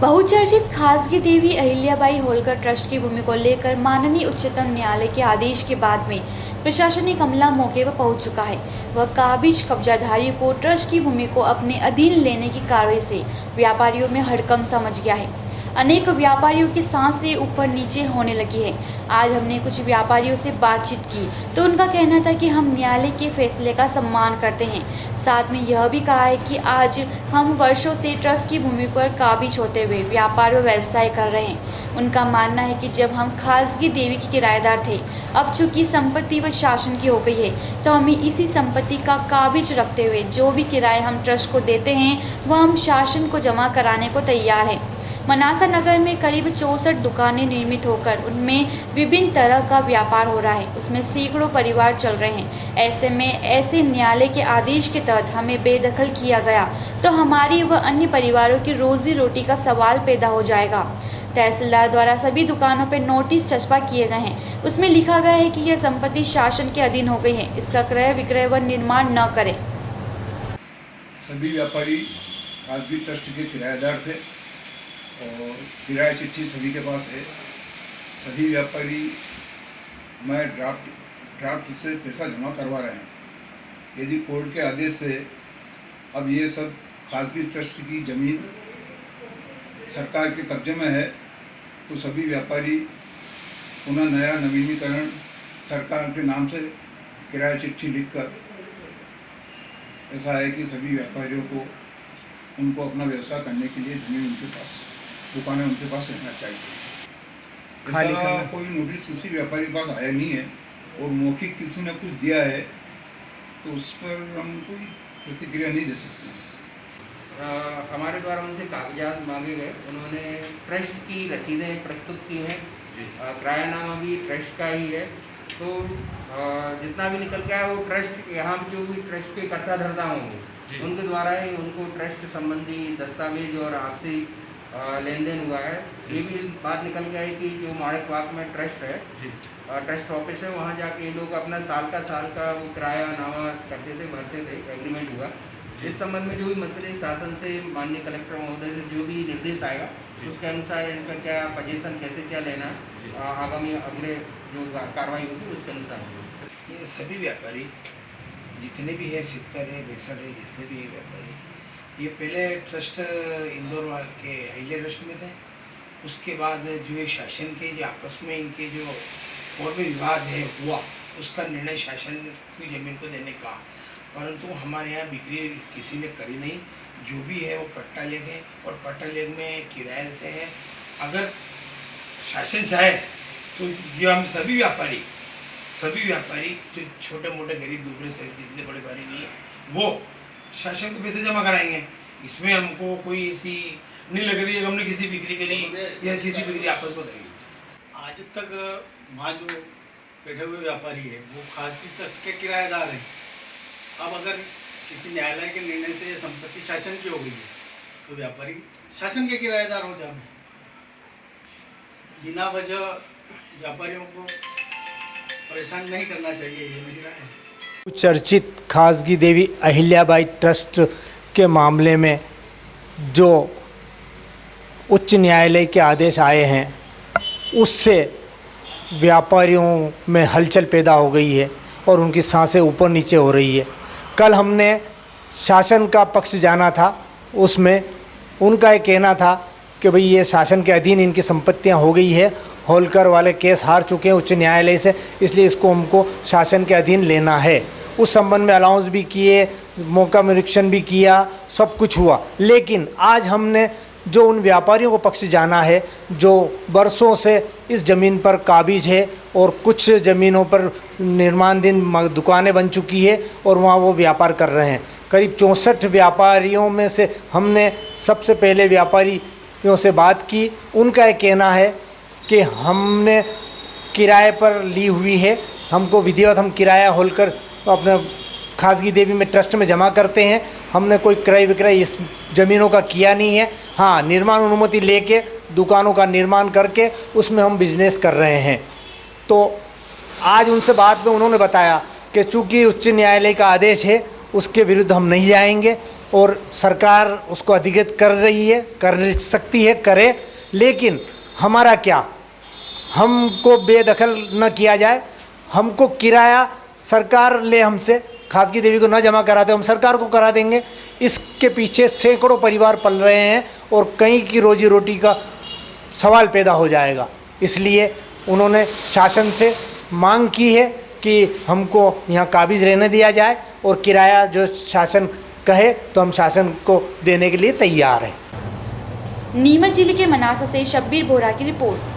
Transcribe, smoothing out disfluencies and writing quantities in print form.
बहुचर्चित खासगी देवी अहिल्याबाई होलकर ट्रस्ट की भूमि को लेकर माननीय उच्चतम न्यायालय के आदेश के बाद में प्रशासनिक अमला मौके पर पहुंच चुका है। वह काबिज कब्जाधारियों को ट्रस्ट की भूमि को अपने अधीन लेने की कार्रवाई से व्यापारियों में हड़कंप समझ गया है। अनेक व्यापारियों की सांसें ऊपर नीचे होने लगी है। आज हमने कुछ व्यापारियों से बातचीत की तो उनका कहना था कि हम न्यायालय के फैसले का सम्मान करते हैं। साथ में यह भी कहा है कि आज हम वर्षों से ट्रस्ट की भूमि पर काबिज होते हुए व्यापार व व्यवसाय कर रहे हैं। उनका मानना है कि जब हम खासगी देवी के किराएदार थे, अब चूंकि संपत्ति व शासन की हो गई है, तो हमें इसी संपत्ति का काबिज रखते हुए जो भी किराए हम ट्रस्ट को देते हैं वह हम शासन को जमा कराने को तैयार है। मनासा नगर में करीब 64 दुकानें निर्मित होकर उनमें विभिन्न तरह का व्यापार हो रहा है। उसमें सैकड़ों परिवार चल रहे हैं। ऐसे में ऐसे न्यायालय के आदेश के तहत हमें बेदखल किया गया तो हमारी व अन्य परिवारों की रोजी रोटी का सवाल पैदा हो जाएगा। तहसीलदार द्वारा सभी दुकानों पर नोटिस चस्पा किए गए हैं। उसमें लिखा गया है कि यह संपत्ति शासन के अधीन हो गई है, इसका क्रय विक्रय व निर्माण न करें। सभी व्यापारी खासगी ट्रस्ट के किराएदार थे और किराया चिट्ठी सभी के पास है। सभी व्यापारी मैं ड्राफ्ट से पैसा जमा करवा रहे हैं। यदि कोर्ट के आदेश से अब ये सब खासगी ट्रस्ट की ज़मीन सरकार के कब्जे में है तो सभी व्यापारी पुनः नया नवीनीकरण सरकार के नाम से किराया चिट्ठी लिखकर, ऐसा है कि सभी व्यापारियों को उनको अपना व्यवसाय करने के लिए ज़मीन उनके पास, दुकानें उनके पास रहना चाहिए। ऐसा कोई नोटिस किसी व्यापारी के पास आया नहीं है और मौखिक किसी ने कुछ दिया है तो उस पर हम कोई प्रतिक्रिया नहीं दे सकते। हमारे द्वारा उनसे कागजात मांगे गए। उन्होंने ट्रस्ट की रसीदें प्रस्तुत की हैं। किरायानामा भी ट्रस्ट का ही है। तो जितना भी निकल के आया वो ट्रस्ट, यहाँ जो भी ट्रस्ट के कर्ता धर्ता होंगे उनके द्वारा ही उनको ट्रस्ट संबंधी दस्तावेज और आपसी लेन देन हुआ है। ये भी बात निकल के आई कि जो माणिकवाग में ट्रस्ट है, ट्रस्ट ऑफिस है, वहाँ जाके ये लोग अपना साल का वो किरायानामा करते थे, भरते थे, एग्रीमेंट हुआ। इस संबंध में जो भी मध्य प्रदेश शासन से माननीय कलेक्टर महोदय से जो भी निर्देश आएगा उसके अनुसार इनका क्या पोजीशन, कैसे क्या लेना है, आगामी अगले जो कार्रवाई होगी उसके अनुसार होगी। ये सभी व्यापारी जितने भी है, 70 है, 62 है, जितने भी है व्यापारी, ये पहले ट्रस्ट इंदौर के अहिल्या ट्रस्ट में थे। उसके बाद जो ये शासन के जो आपस में इनके जो और भी विवाद है हुआ, उसका निर्णय शासन की ज़मीन को देने का, परंतु हमारे यहाँ बिक्री किसी ने करी नहीं। जो भी है वो पट्टा लेख है और पट्टा लेख में किराए से है। अगर शासन चाहे तो ये हम सभी व्यापारी जो छोटे मोटे गरीब दूसरे से जितने बड़े व्यापारी नहीं है वो शासन को पैसे जमा कराएंगे। इसमें हमको कोई ऐसी नहीं लग रही है हमने किसी बिक्री के लिए या किसी बिक्री आपस को देंगे। आज तक वहाँ जो बैठे हुए व्यापारी है वो खासगी ट्रस्ट के किराएदार हैं। अब अगर किसी न्यायालय के निर्णय से संपत्ति शासन की हो गई है तो व्यापारी शासन के किराएदार हो जाए। बिना वजह व्यापारियों को परेशान नहीं करना चाहिए, ये मेरी राय है। चर्चित खासगी देवी अहिल्याबाई ट्रस्ट के मामले में जो उच्च न्यायालय के आदेश आए हैं उससे व्यापारियों में हलचल पैदा हो गई है और उनकी सांसें ऊपर नीचे हो रही है। कल हमने शासन का पक्ष जाना था, उसमें उनका ये कहना था कि भाई ये शासन के अधीन इनकी संपत्तियां हो गई है, होलकर वाले केस हार चुके हैं उच्च न्यायालय से, इसलिए इसको हमको शासन के अधीन लेना है। उस संबंध में अलाउंस भी किए, मौका निरीक्षण भी किया, सब कुछ हुआ। लेकिन आज हमने जो उन व्यापारियों को पक्ष जाना है जो बरसों से इस ज़मीन पर काबिज है और कुछ ज़मीनों पर निर्माणाधीन दुकानें बन चुकी है और वहाँ वो व्यापार कर रहे हैं। करीब 64 व्यापारियों में से हमने सबसे पहले व्यापारियों से बात की। उनका ये कहना है कि हमने किराए पर ली हुई है, हमको विधिवत हम किराया होलकर अपने खासगी देवी में ट्रस्ट में जमा करते हैं। हमने कोई क्रय विक्रय इस ज़मीनों का किया नहीं है। हाँ, निर्माण अनुमति लेके दुकानों का निर्माण करके उसमें हम बिजनेस कर रहे हैं। तो आज उनसे बात में उन्होंने बताया कि चूँकि उच्च न्यायालय का आदेश है उसके विरुद्ध हम नहीं जाएंगे, और सरकार उसको अधिकृत कर रही है, कर सकती है, करे, लेकिन हमारा क्या, हमको बेदखल न किया जाए, हमको किराया सरकार ले हमसे, खासगी देवी को न जमा कराते हम सरकार को करा देंगे। इसके पीछे सैकड़ों परिवार पल रहे हैं और कई की रोजी रोटी का सवाल पैदा हो जाएगा। इसलिए उन्होंने शासन से मांग की है कि हमको यहाँ काबिज रहने दिया जाए और किराया जो शासन कहे तो हम शासन को देने के लिए तैयार हैं। नीमच जिले के मनासा से शब्बीर बोरा की रिपोर्ट।